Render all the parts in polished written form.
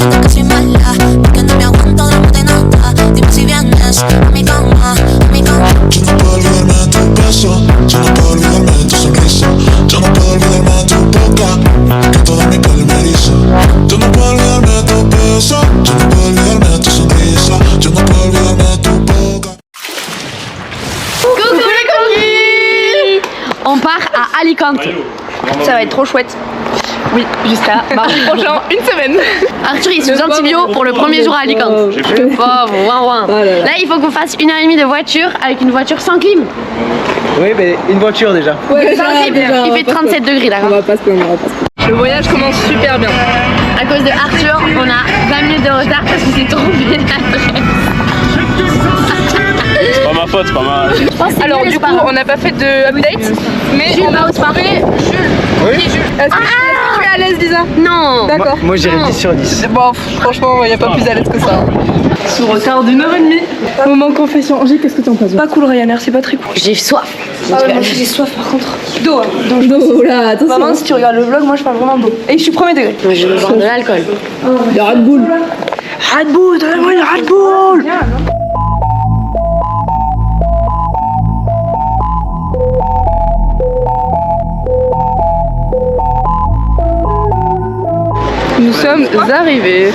sientes que soy mala, porque no me aguanto de nada. Dime si vienes a mi cama, a mi cama. Yo no puedo olvidarme de tu beso, yo no puedo olvidarme de tu sonrisa, yo no puedo olvidarme de tu boca, que toda mi piel me eriza. Yo no puedo olvidarme de tu beso, yo no puedo olvidarme de tu sonrisa, yo no puedo olvidarme de tu boca. Coucou les copines. On part à Alicante. Ça va être trop chouette. Oui, jusqu'à mardi prochain, une semaine. Arthur il est sous antibio pour le premier jour à Alicante. Pauvre, ouin ouin. Là il faut qu'on fasse 1h30 de voiture avec une voiture sans clim. Oui, mais une voiture déjà. Ouais, sans clim. Il fait 37 degrés d'accord. On va pas se plaindre, Le voyage commence super bien. À cause de Arthur, on a 20 minutes de retard parce qu'il s'est trompé d'adresse. C'est pas ma faute, c'est pas ma... Alors du coup on n'a pas fait de update, mais Jules on va a au spa. Jules. Oui. Qui, Jules Est-ce que tu es à l'aise, Lisa? Non. D'accord. Moi je dirais 10 sur 10. Bon, franchement, il n'y a pas plus à l'aise que ça. Sous retard d'1h30. Moment confession. Angers, qu'est-ce que t'en penses? Pas cool, Ryanair, c'est pas très cool. J'ai soif. Ah ouais, moi j'ai soif par contre. D'eau, d'eau là, attention. Maman, si tu regardes le vlog, moi je parle vraiment d'eau. Et je suis premier degré. Moi je veux boire de l'alcool. De Red Bull. Red Bull, donne-moi le Red Bull. Nous sommes arrivés.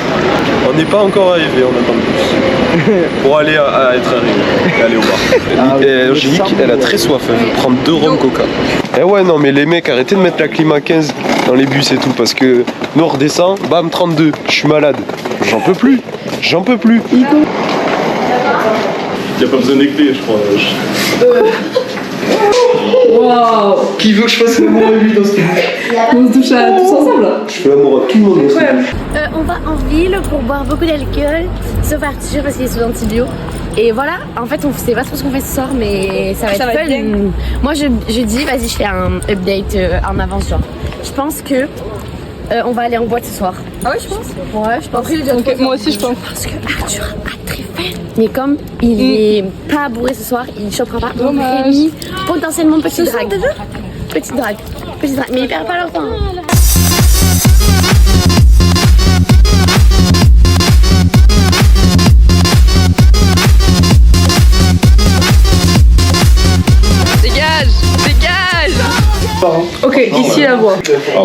On n'est pas encore arrivé, on attend plus. Pour aller à être arrivé, et aller au bar. Et Angélique, elle a très soif, elle veut prendre 2 rhum coca. Eh ouais, non, mais les mecs, arrêtez de mettre la clim à 15 dans les bus et tout, parce que nous on redescend, bam, 32, je suis malade. J'en peux plus, j'en peux plus. Y'a pas besoin des clés, je crois. Wow. Qui veut que je fasse l'amour avec lui dans ce truc? On se touche à tous ensemble là. Je fais l'amour à tout le monde dans ce truc. On va en ville pour boire beaucoup d'alcool, sauf Arthur parce qu'il est sous antibio. Et voilà, en fait on sait pas trop ce qu'on fait ce soir, mais ça va être fun. Moi je dis vas-y je fais un update en avance genre. Je pense que on va aller en boîte ce soir. Ah ouais, je pense. Ouais, je pense. Après, moi aussi je pense. Parce que Arthur a très faim. Mais comme il est pas bourré ce soir, il chopera pas. Donc Rémi, potentiellement petit drague. Petit drague. Petit drague. Mais il perd pas leur temps. Dégage, dégage. Ok, ici la voix.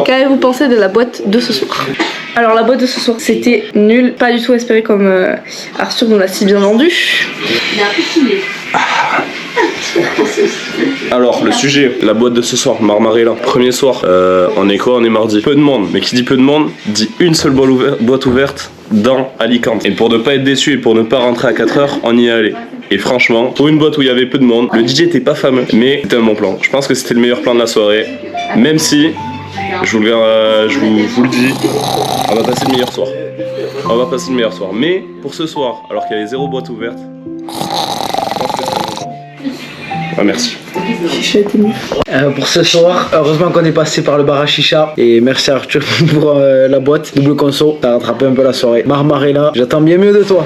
Qu'avez-vous pensé de la boîte de ce soir? Alors la boîte de ce soir c'était nul, pas du tout espéré comme Arthur nous l'a si bien vendu. Il a un peu filé. Alors, le sujet, la boîte de ce soir, Marmarella. Premier soir, on est quoi? On est mardi. Peu de monde, mais qui dit peu de monde, dit une seule boîte ouverte dans Alicante. Et pour ne pas être déçu et pour ne pas rentrer à 4h, on y est allé. Et franchement, pour une boîte où il y avait peu de monde, le DJ était pas fameux, mais c'était un bon plan. Je pense que c'était le meilleur plan de la soirée. Même si, je vous le dis, on va passer le meilleur soir. On va passer le meilleur soir. Mais pour ce soir, alors qu'il y avait 0 boîte ouverte, ah, merci. Pour ce soir, heureusement qu'on est passé par le bar à chicha. Et merci Arthur pour la boîte, double conso. T'as rattrapé un peu la soirée. Marmarella, j'attends bien mieux de toi.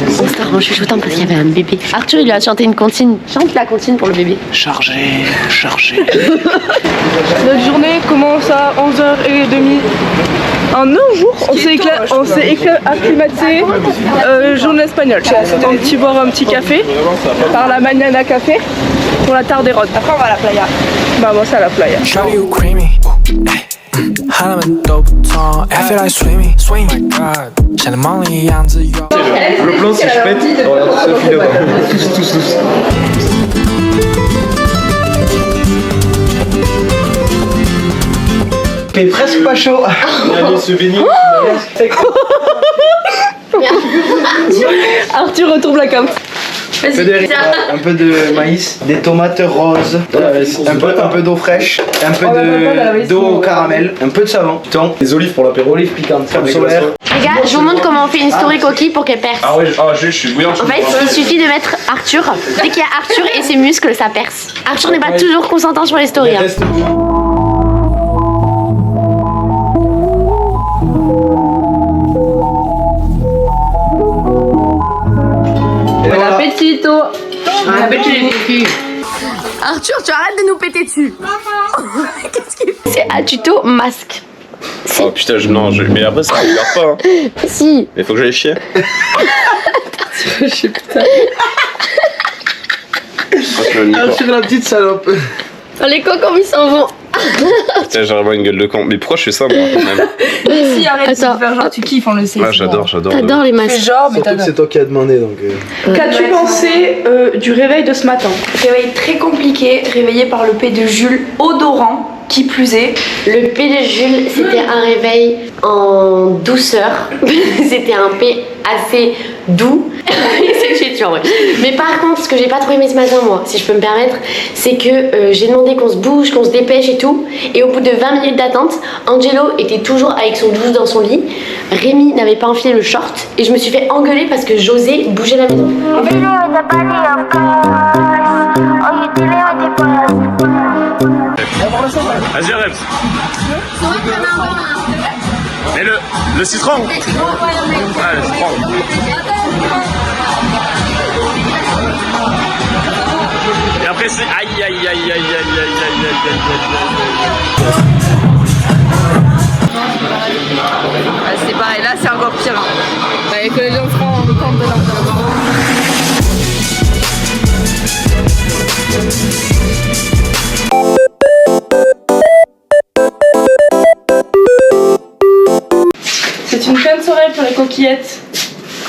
On s'est vraiment chuchotant parce qu'il y avait un bébé. Arthur il lui a chanté une comptine. Chante la comptine pour le bébé. Chargé. Notre journée commence à 11h30. En un jour, on s'est acclimaté journée espagnole. On petit boire un petit café par la Mañana Café pour la Tarderone. Après on va à la playa. Bah moi c'est à la playa. Le plan c'est je pète, on regarde Sophie là-bas. Tous. T'es presque pas chaud. Allez se baigner. Arthur retourne la cam. Un peu de riz, un peu de maïs, des tomates roses, un peu d'eau fraîche, un peu d'eau au caramel, un peu de savon, thon, Des olives pour l'apéro. olives piquantes, crème Les gars, je vous montre comment on fait une story coquille pour qu'elle perce. Ah ouais, je suis bouillant. En fait, il suffit de mettre Arthur. Dès qu'il y a Arthur et ses muscles, ça perce. Arthur n'est pas toujours consentant sur les stories. Hein. Bon appétito. Bon appétit les filles. Arthur, tu arrêtes de nous péter dessus. Qu'est-ce qu'il fait? fait un tuto masque. Oh putain, mais après ça regarde pas. Hein. Si. Mais faut que j'aille chier. Je sais putain. C'est la petite salope. Oh, les cocos ils s'en vont. Putain, j'ai vraiment une gueule de con. Mais pourquoi je fais ça moi quand même? Mais si, arrête de Attends. faire genre, tu kiffes, on le sait. Ah, j'adore. T'adores les Fais masques. genre, mais Surtout que t'adores. c'est toi qui as demandé donc. Qu'as-tu pensé du réveil de ce matin? Réveil très compliqué, réveillé par le P de Jules, odorant, qui plus est. Le P de Jules, c'était un réveil en douceur. C'était un P assez doux. C'est chier dessus en vrai. Mais par contre, ce que j'ai pas trop aimé ce matin, moi, si je peux me permettre, c'est que j'ai demandé qu'on se bouge, qu'on se dépêche et tout. Et au bout de 20 minutes d'attente, Angelo était toujours avec son douce dans son lit. Rémi n'avait pas enfilé le short. Et je me suis fait engueuler parce que j'osais bouger la maison. Vas-y, rêve. Mais le citron. Ouais, le citron. Et après c'est aïe aïe aïe aïe aïe aïe aïe aïe C'est pareil, là c'est encore pire. Bah, que les gens se rendent compte de l'intérieur. C'est une pleine soirée pour les coquillettes.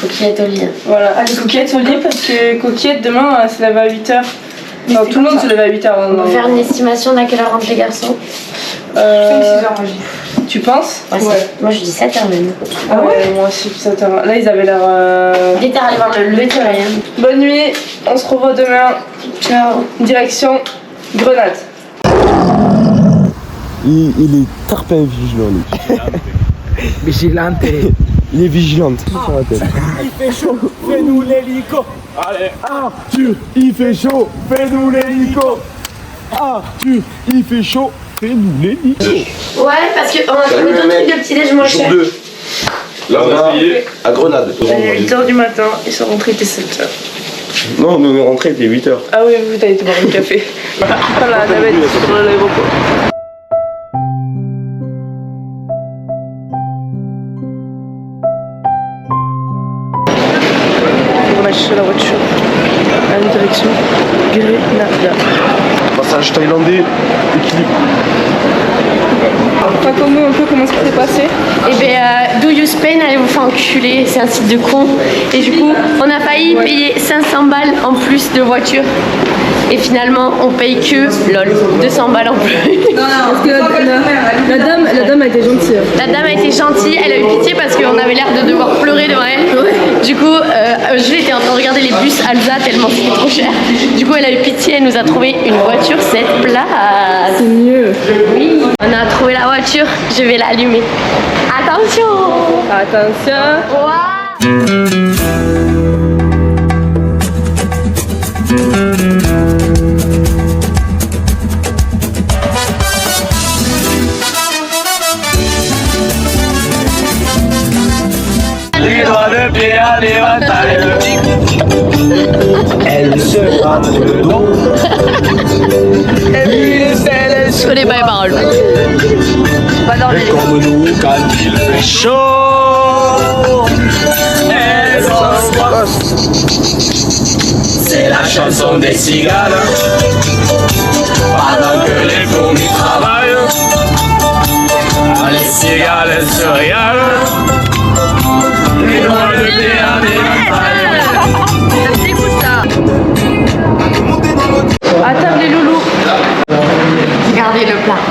Coquillette au lit. Voilà, les coquillettes au lit parce que coquillettes demain se lève à 8h. Non, tout le monde se lève à 8h. On va faire une estimation d'à quelle heure rentrent les garçons. 5-6h, tu penses? Ouais. Moi je dis 7h même. Ah ouais, moi aussi, 7h. Là ils avaient l'air. Il était arrivé voir le lever de soleil. Hein. Bonne nuit, on se revoit demain. Ciao. Direction Grenade. Il est tarpin vigilant lui. Vigilante. Il est vigilante. Sur la tête. Il fait chaud, fais-nous l'hélico. Allez, Arthur, il fait chaud, fais-nous l'hélico. Arthur, il fait chaud, fais-nous l'hélico. Ouais, parce qu'on a trouvé d'autres trucs de petit-déj moins cher. Là on a payé À Grenade. Il est 8h du matin, ils sont rentrés, il était 7h. Non, nous on est rentrés, il était 8h. Ah oui, vous t'avez été boire un café. Dans la navette sur l'aéroport. On a cherché la voiture à une direction Grenada. Passage thaïlandais, équilibre. Raconte-nous un peu comment ça s'est passé. Et ben, Do You Spain, allez vous faire enculer, c'est un site de con. Et du coup, on a failli payer 500 balles en plus de voiture. Et finalement, on paye que, lol, 200 balles en plus. Parce que la dame a été gentille. La dame a été gentille, elle a eu pitié parce qu'on avait l'air de devoir pleurer devant elle. Du coup, Jules était en train de regarder les bus Alsa tellement c'était trop cher. Du coup, elle a eu pitié, elle nous a trouvé une voiture 7 places. C'est mieux. Oui, on a trouvé la voiture, je vais l'allumer. Attention! Attention. Les doigts de pied à l'éventail. Elle se gratte le dos. Et puis Je connais pas les paroles. Et comme nous quand il fait chaud, elle s'embrasse. C'est la chanson des cigales. Pendant que les fourmis travaillent, les cigales elles se régalent. Les doigts de pied à l'éventail. Ça me dégoûte ça. À table les loulous. Regardez le plat.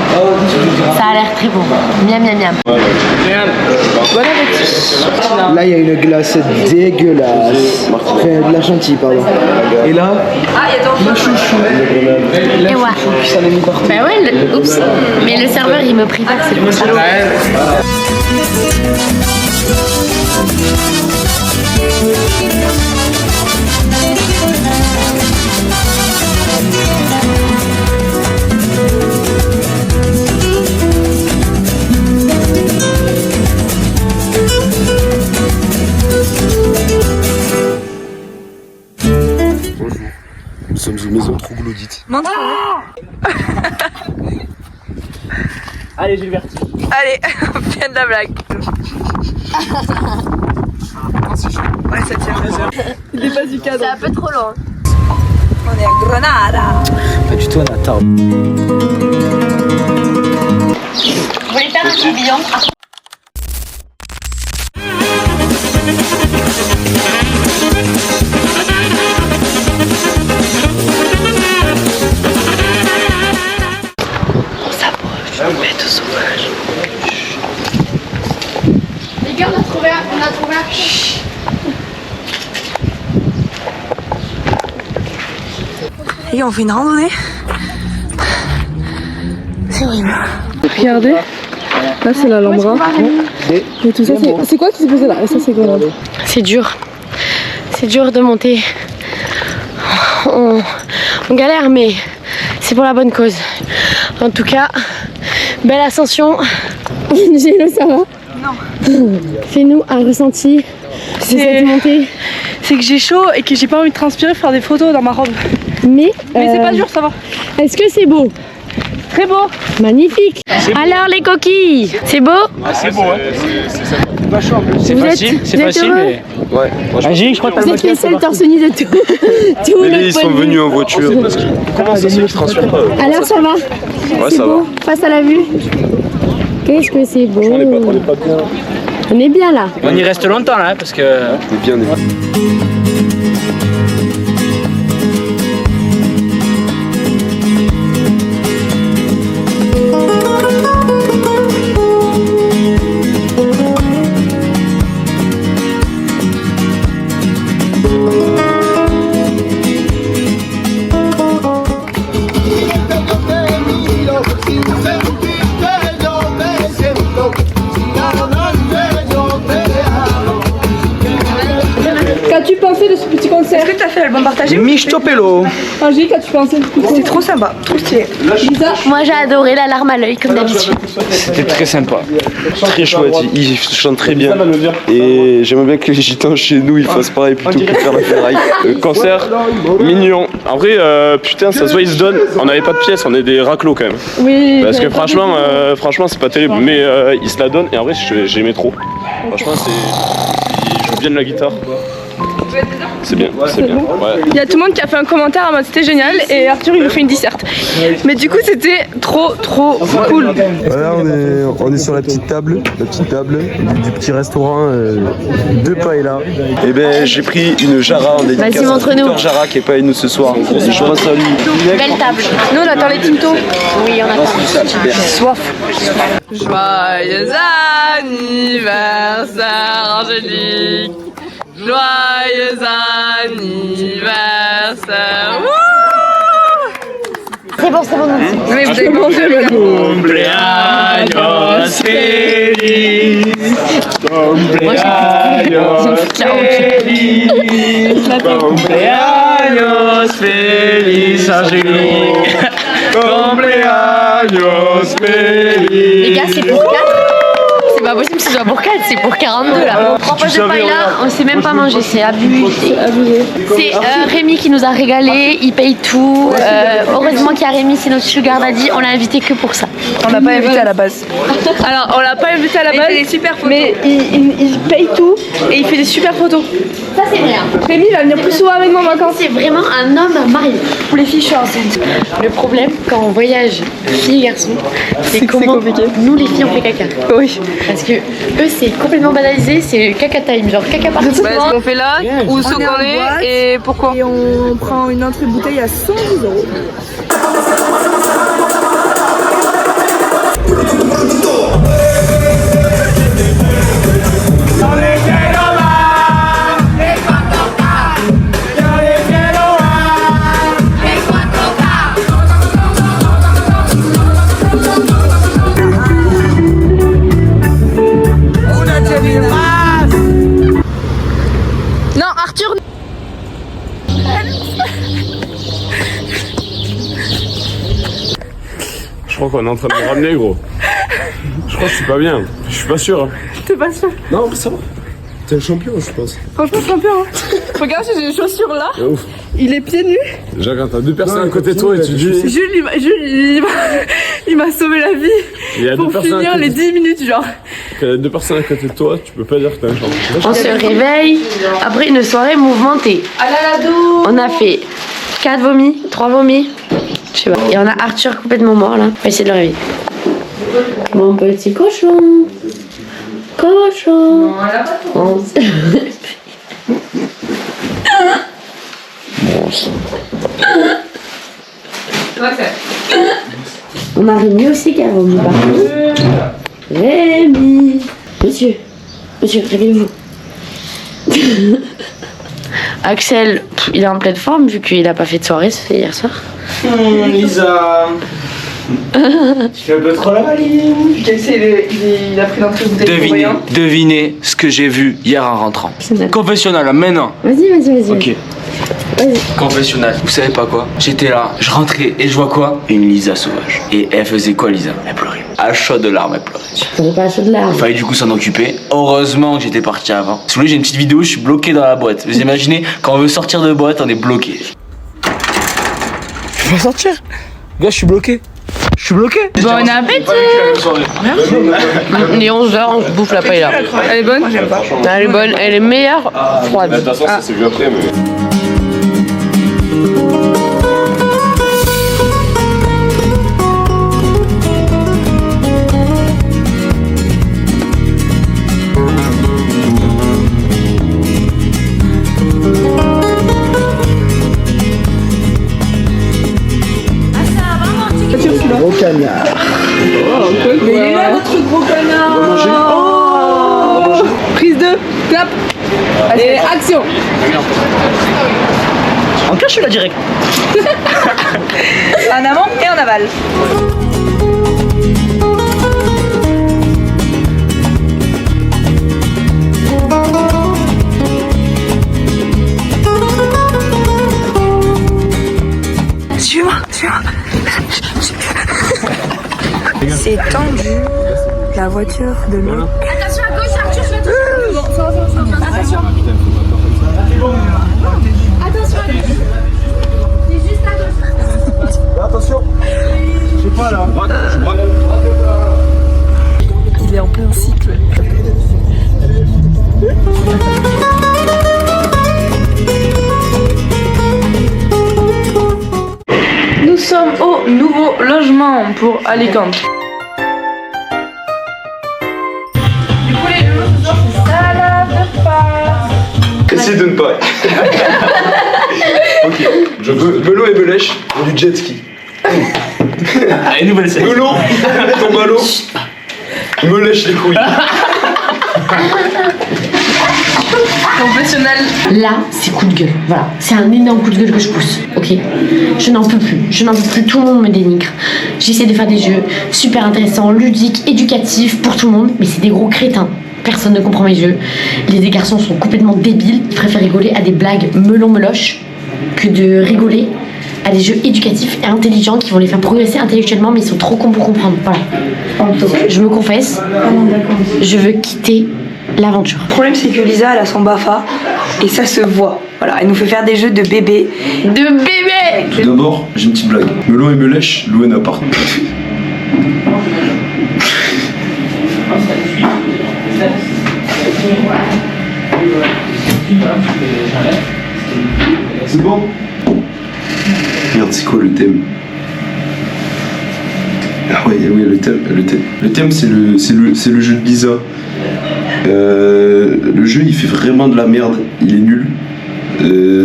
Ça a l'air très bon. Miam miam miam. Bon appétit. Là il y a une glace dégueulasse. Enfin de la chantilly pardon. Et là, ma chouchou. Et ouais. Ça l'a mis partout. Bah ouais, oups. Mais le serveur il me prépare, c'est le salaud. Nous sommes une maison troglodyte. Allez, j'ai le vertige. Allez, fin de la blague. Ouais, ça tient. Il dépasse du cadre. C'est un peu trop long. On est à Grenada. Pas du tout, on attend. Vous voulez faire un tourbillon? Les gars, on a trouvé un. Et on fait une randonnée. C'est horrible. Regardez. Là, c'est l'Alhambra. Et tout ça, c'est quoi qui s'est passé là? Et ça, c'est quoi? C'est dur. C'est dur de monter. On galère, mais c'est pour la bonne cause. En tout cas, belle ascension. Gélo, ça va? Non. Fais-nous un ressenti de cette montée. C'est que j'ai chaud et que j'ai pas envie de transpirer, faire des photos dans ma robe. Mais c'est pas dur, ça va. Est-ce que c'est beau? Très beau. Magnifique. Alors les coquilles, c'est beau? C'est beau, hein. C'est pas chaud en plus. C'est facile, mais. Ouais, Magique, je crois que Vous êtes les seuls torse nu de tout. Tout mais le ils sont point de vue. venus en voiture. Comment ça se fait qu'ils transpirent pas Alors ça va? Ouais, C'est ça beau face à la vue? Qu'est-ce que c'est beau? On est pas bien. On est bien là. On y reste longtemps là, parce que. C'est bien. Qu'as-tu pensé de ce petit concert? Est-ce que tu as fait l'album partagé? Michtopello. Angélique, qu'as-tu pensé? C'était trop sympa, trop stylé. Lisa? Moi j'ai adoré la larme à l'œil comme d'habitude. C'était très sympa. Très chouette, ils chantent très bien. Et j'aimerais bien que les gitans chez nous ils fassent pareil plutôt que de faire la ferraille. Concert mignon. En vrai, putain, ça se voit, ils se donnent. On n'avait pas de pièces, on est des raclos quand même. Oui. Parce que franchement, c'est pas terrible. Mais ils se la donnent et en vrai, j'aimais trop. Franchement, ils jouent bien de la guitare. C'est bien, c'est bien. Ouais. Il y a tout le monde qui a fait un commentaire en mode c'était génial et Arthur il nous fait une disserte. Mais du coup c'était trop cool. Voilà, on est sur la petite table du petit restaurant de paella. Et ben j'ai pris une Jara en dédicace Vas-y, à montre-nous. Victor Jara qui est pas avec nous ce soir. Je pense à lui. Belle table. Nous on attend les Tinto. Oui, on attend. Soif. Joyeux anniversaire Angélique. Joyeux anniversaire. C'est bon. Mais vous avez mangé maintenant. Cumpleaños feliz. Cumpleaños feliz. Cumpleaños feliz, Angélique. Cumpleaños feliz. Les gars, c'est pour 4. C'est pas possible que ce soit pour 4, c'est pour 42 là. On propose de paella, on sait même pas manger, c'est abusé. C'est Rémi qui nous a régalé, il paye tout. Heureusement qu'il y a Rémi, c'est notre sugar daddy, on l'a invité que pour ça. On l'a pas invité à la base. Alors on l'a pas invité à la base, mais il paye tout et il fait des super photos. Ça c'est vrai. Rémi va venir plus souvent avec moi en vacances. C'est vraiment un homme marié. Pour les filles, je suis enceinte. Le problème quand on voyage filles et garçons, c'est comment compliqué. nous les filles on fait caca. Oui. Parce que eux c'est complètement banalisé, c'est caca time, genre caca partout. Ce qu'on fait là, où ce qu'on est et pourquoi. Et on prend une entrée bouteille à 110 €. Non, Arthur. Je crois qu'on est en train de me ramener, gros. Je crois que je suis pas bien. Je suis pas sûr. T'es pas sûr? Non, mais ça va. T'es un champion, je pense. Franchement, champion. Hein. Regarde, j'ai des chaussures là. Ouf. Il est pieds nus. Jacques, t'as deux personnes à côté de toi et tu dis. Jules, Il m'a sauvé la vie Il y a pour finir les 10 minutes, genre. Quand il y a 2 personnes à côté de toi, tu peux pas dire que t'as un chance. On se réveille après une soirée mouvementée. On a fait 4 vomis, 3 vomis. Je sais pas. Et on a Arthur complètement mort là. On va essayer de le réveiller. Mon petit cochon. Cochon. Non, elle a pas trop. On a Rémi aussi qui a vomi par contre. Rémi. Monsieur, réveillez-vous. Axel, il est en pleine forme vu qu'il a pas fait de soirée hier soir. Lisa. Tu fais un peu trop la maline. Il a pris notre bouteille. Devinez ce que j'ai vu hier en rentrant. Confessionnal, maintenant. Vas-y. Ok. Confessionnal, vous savez pas quoi? J'étais là, je rentrais et je vois quoi? Une Lisa sauvage. Et elle faisait quoi, Lisa? Elle pleurait. À chaudes larmes, elle pleurait. T'avais pas à chaud de larmes. Il fallait du coup s'en occuper. Heureusement que j'étais parti avant. Si vous voulez, j'ai une petite vidéo, je suis bloqué dans la boîte. Vous imaginez, quand on veut sortir de boîte, on est bloqué. Je vais sortir. Gars, je suis bloqué. Bon appétit. Il est 11h, on se bouffe la paella. Elle est bonne? Elle est bonne, elle est meilleure froide. De toute façon, ça s'est vu après, mais. Gros canard. Mais il est là votre gros canard. Oh. Prise de clap. Allez, action. En cache la direct. En avant et en aval. Suis-moi. C'est tendu. La voiture de l'eau. Attention à gauche, Arthur, je vais te... Attention. Attention à gauche. C'est juste à gauche. Attention. Je sais pas là. Il est en plein cycle. Nous sommes au nouveau logement pour Alicante. Du coup, les menus ce soir, c'est salade de pâtes. Essayez de ne pas. Ok, je veux melon et melèche pour du jet ski. Allez, nouvelle scène. Melon, ton ballon, me lèche les couilles. Confessionnal. Là, c'est coup de gueule. Voilà, c'est un énorme coup de gueule que je pousse. Ok, je n'en peux plus. Tout le monde me dénigre. J'essaie de faire des jeux super intéressants, ludiques, éducatifs pour tout le monde, mais c'est des gros crétins. Personne ne comprend mes jeux. Les garçons sont complètement débiles. Ils préfèrent rigoler à des blagues melon-meloches que de rigoler à des jeux éducatifs et intelligents qui vont les faire progresser intellectuellement, mais ils sont trop cons pour comprendre. Voilà. Je me confesse, je veux quitter l'aventure. Le problème, c'est que Lisa, elle a son BAFA et ça se voit. Voilà, elle nous fait faire des jeux de bébé. De bébé. D'abord, j'ai une petite blague. Melon et melèche, louer un appart. C'est bon? Merde, c'est quoi le thème? Ah ouais, le thème c'est le jeu de Lisa. Le jeu il fait vraiment de la merde, il est nul.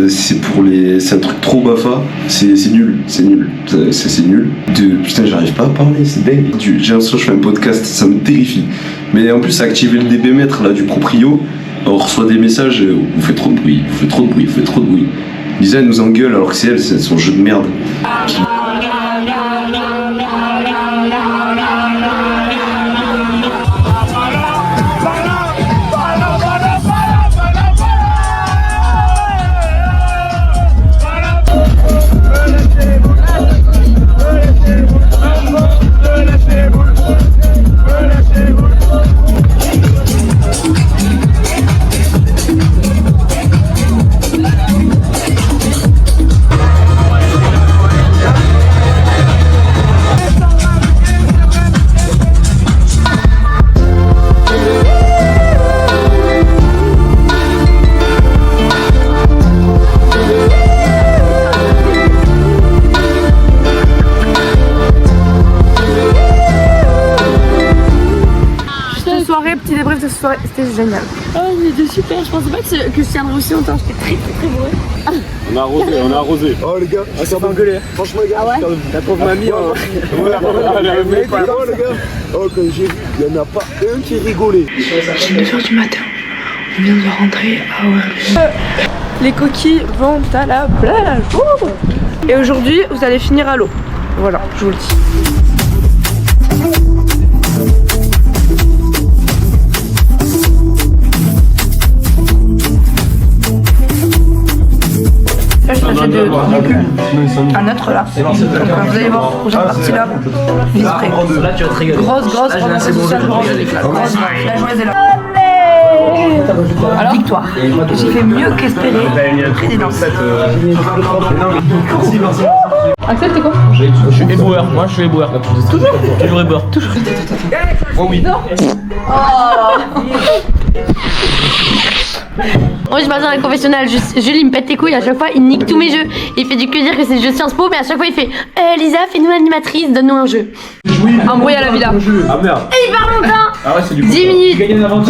C'est un truc trop bafa, c'est nul. Putain, j'arrive pas à parler, c'est dingue. J'ai l'impression que je fais un podcast, ça me terrifie. Mais en plus, activer le dBmètre là du proprio, on reçoit des messages, vous faites trop de bruit, Lisa elle nous engueule alors que c'est son jeu de merde. cette soirée, c'était génial. Oh, c'était super, je pensais pas que je tiendrais aussi longtemps, j'étais très bourrée. On a arrosé. Oh les gars, on s'est pas engueulé. Franchement les gars, la pauvre mamie. Oh les gars, oh quand j'ai vu, il n'y en a pas un qui rigolait. Il est 2h du matin. On vient de rentrer à Orly. Les coquilles vont à la plage. Et aujourd'hui, vous allez finir à l'eau. Voilà, je vous le dis. Là, je t'achète un autre là. Donc, vous allez voir, prochaine partie là. Vis près. Là tu vas te régaler. Grosse, la joyeuse est là. Alors, victoire. J'ai fait mieux qu'espéré. Présidence. Axel, t'es quoi? Je suis éboueur, moi je suis éboueur. Toujours éboueur. Toujours. Oh oui. Moi je passe dans la confessionnal, Jules il me pète les couilles à chaque fois, il nique tous mes jeux. Il fait du que dire que c'est le jeu Sciences Po, mais à chaque fois il fait Lisa, fais-nous l'animatrice, donne-nous un jeu. Embrouille à la villa. Ah merde. Et il part longtemps. Ah ouais, c'est du 10 minutes. 10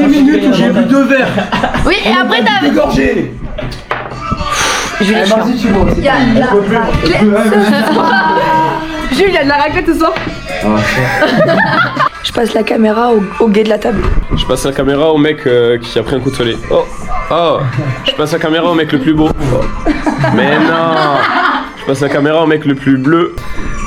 minutes où j'ai bu 2 verres. Oui, et après t'as... Gorgé. Jules est chiant. Il y a de la raclette. Jules, il y a de la raclette ce soir. Je passe la caméra au gay de la table. Je passe la caméra au mec qui a pris un coup de soleil. Oh. Je passe la caméra au mec le plus beau. Mais non. Je passe la caméra au mec le plus bleu.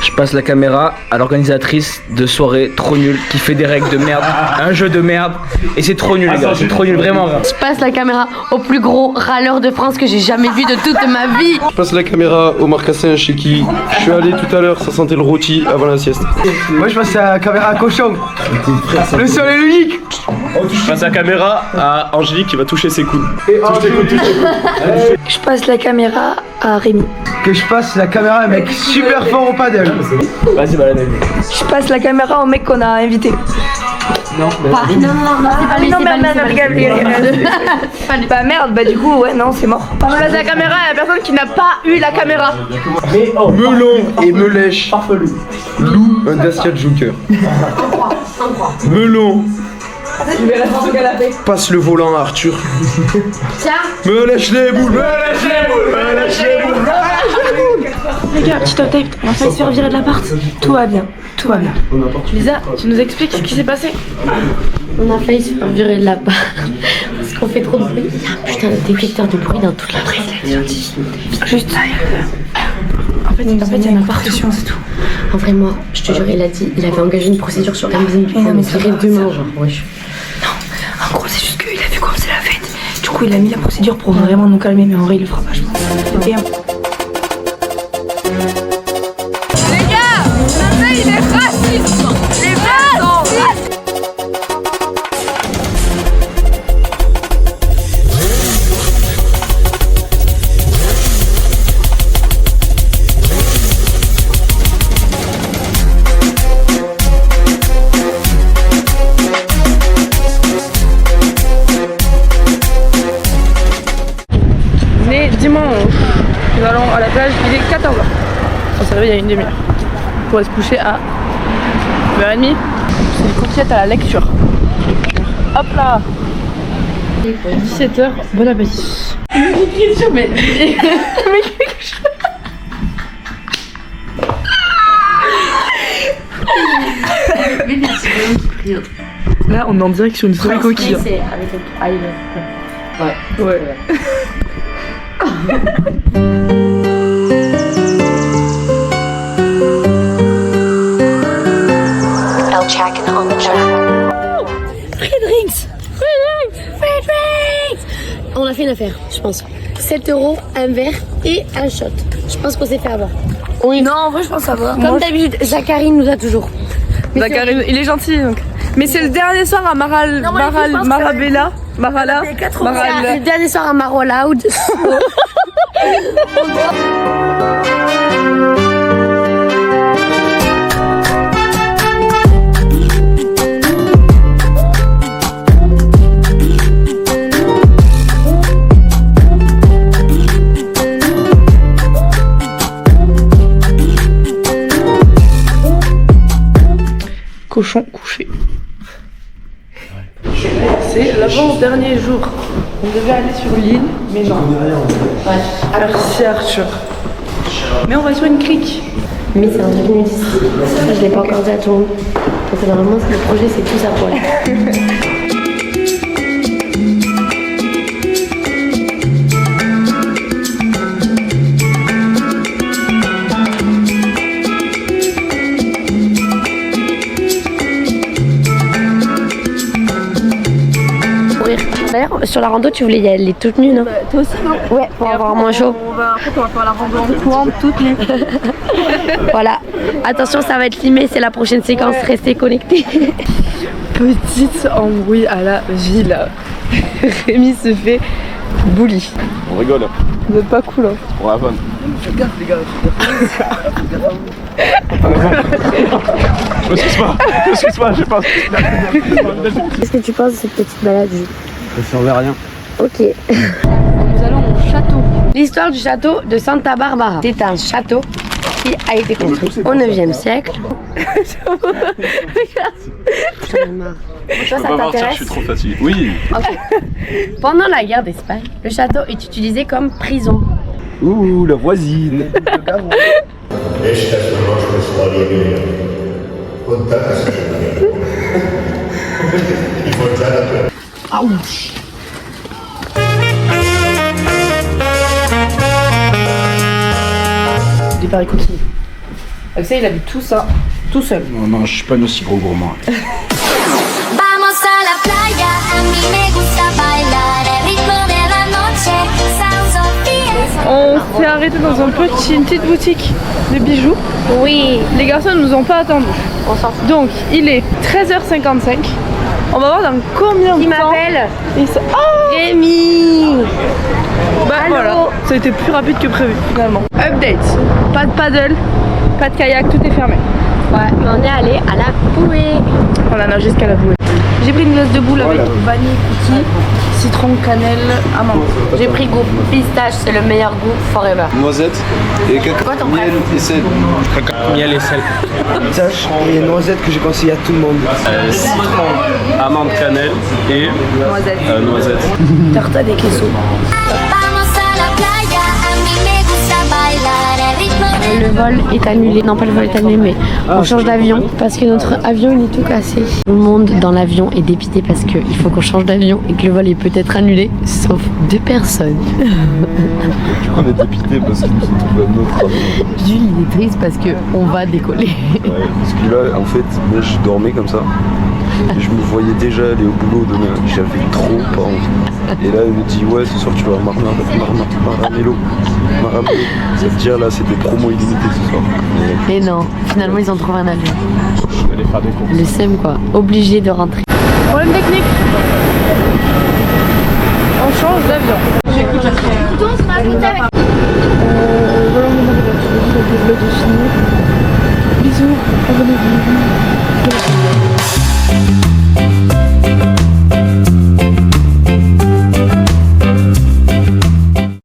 Je passe la caméra à l'organisatrice de soirée trop nulle qui fait des règles de merde, un jeu de merde. Et c'est trop nul les gars, c'est trop nul vraiment. Je passe la caméra au plus gros râleur de France que j'ai jamais vu de toute ma vie. Je passe la caméra au marcassin chez qui je suis allé tout à l'heure, ça sentait le rôti avant la sieste. Moi je passe la caméra à Cochon. Le seul et l'unique. Je passe la caméra à Angélique qui va toucher ses coudes. Je passe la caméra à Rémi. Que je passe la caméra à un mec super fort au padel. Vas-y, balade. Je passe la caméra au mec qu'on a invité. Non, c'est pas lui, c'est pas lui. Bah merde, bah du coup, ouais, non, c'est mort. Je passe la caméra à la personne qui n'a pas eu la caméra. Melon et Melèche. Lou, un Dacia Joker. Melon. Passe le volant à Arthur. Tiens. Me lèche les boules, me lèche les boules, me lèche les boules. Les gars, petit update, on a failli se faire virer de l'appart. Tout va bien, tout va bien. Lisa, tu nous expliques ce qui s'est passé? On a failli se faire virer de là-bas parce qu'on fait trop de bruit. Il y a un putain de détecteur de bruit dans toute la presse. Juste. En fait, il y a une partition, c'est tout. En vrai, moi, je te jure, il a dit, il avait engagé une procédure sur Amazon. non, mais c'est demain, genre, wesh. En gros, c'est juste qu'il a vu comme c'est la fête. Du coup, il a mis la procédure pour vraiment nous calmer, mais en vrai, il le fera pas, je pense. Et Les gars, ce pays il est raciste. Les Verts sont racistes. Dimanche, nous allons à la plage, il est 14h. On s'est réveillé il y a une demi-heure. On pourrait se coucher à 9h30. C'est des coquillettes à la lecture. Hop là. 17h, bon appétit. Mais là, on est en direction d'une soirée coquille. Ouais. On a fait une affaire, je pense. 7 €, un verre et un shot. Je pense qu'on s'est fait avoir. oui, non, en vrai, je pense que ça va. Comme d'habitude, Zachary nous a toujours. Zachary, il est gentil donc. Mais c'est le dernier soir à Marabella. Marala. C'est le dernier soir à Maro Loud. Cochon couché. C'est l'avant-dernier jour. On devait aller sur l'île, mais non. Merci Arthur. Mais on va sur une crique. Mais c'est un truc nudiste. Ça, je l'ai pas encore dit à tout le monde. Donc normalement, le projet, c'est tous à poil. D'ailleurs, sur la rando, tu voulais y aller toute nue, non? Toi aussi, non? Ouais, pour avoir moins chaud. En fait, on va faire la rando en courant toutes les. Voilà. Attention, ça va être filmé, c'est la prochaine séquence. Ouais. Restez connectés. Petite embrouille à la ville. Rémi se fait bully. On rigole, Vous êtes pas cool, hein? pour la vanne. Faites gaffe, les gars. Je m'excuse pas, je pense. Qu'est-ce que tu penses de cette petite balade? Ça servait à rien. Ok. Nous allons au château. L'histoire du château de Santa Barbara. C'est un château qui a été construit au 9e siècle. J'en ai marre. Toi, ça t'intéresse? trop fatigué. Oui. Ok. Pendant la guerre d'Espagne, le château est utilisé comme prison. Ouh, la voisine. Esta es nuestra historia griega. Contada y forjada por... Des paris coquilles. Axel, il a vu tout ça, tout seul. Non, non, je suis pas un aussi gros gourmand. Vamos a la playa, a mí me gusta bailar el ritmo de la noche, San Sofía. On s'est arrêté dans une petite boutique de bijoux. Oui. Les garçons ne nous ont pas attendus. On s'en fout. Donc, il est 13h55. On va voir dans combien de Qui temps. m'appelle? Oh Rémi. Bah Allô. voilà, ça a été plus rapide que prévu finalement. Update, pas de paddle, pas de kayak, tout est fermé. Ouais, mais on est allé à la bouée. On a nagé jusqu'à la bouée. J'ai pris une glace de boule avec vanille, cookie, citron, cannelle, amande. J'ai pris goût pistache, c'est le meilleur goût forever. Noisette et caca, Quoi ton miel préf? et sel. Miel et sel. Pistache et noisettes que j'ai conseillé à tout le monde. Citron, amande, cannelle et noisette. Torta de queso. Vamos a la playa, a mí me gusta bailar el ritmo de... Le vol est annulé. Non, pas le vol est annulé, mais on change d'avion parce que notre avion il est tout cassé. Tout le monde dans l'avion est dépité parce qu'il faut qu'on change d'avion et que le vol est peut-être annulé, sauf 2 personnes. On est dépité parce qu'ils nous ont trouvé un autre avion. Jules il est triste parce qu'on va décoller. Ouais, parce que là, en fait, moi je dormais comme ça. Et je me voyais déjà aller au boulot demain. J'avais trop pas envie. Et là, elle me dit, ouais, ce soir tu vas à Maramelo. Ça veut dire là, c'était promo illimité ce soir. Et non, finalement ils ont trouvé un avion. Je vais aller faire des courses. Le SEM quoi, obligé de rentrer. Problème technique. On change d'avion. Bisous, abonnez-vous.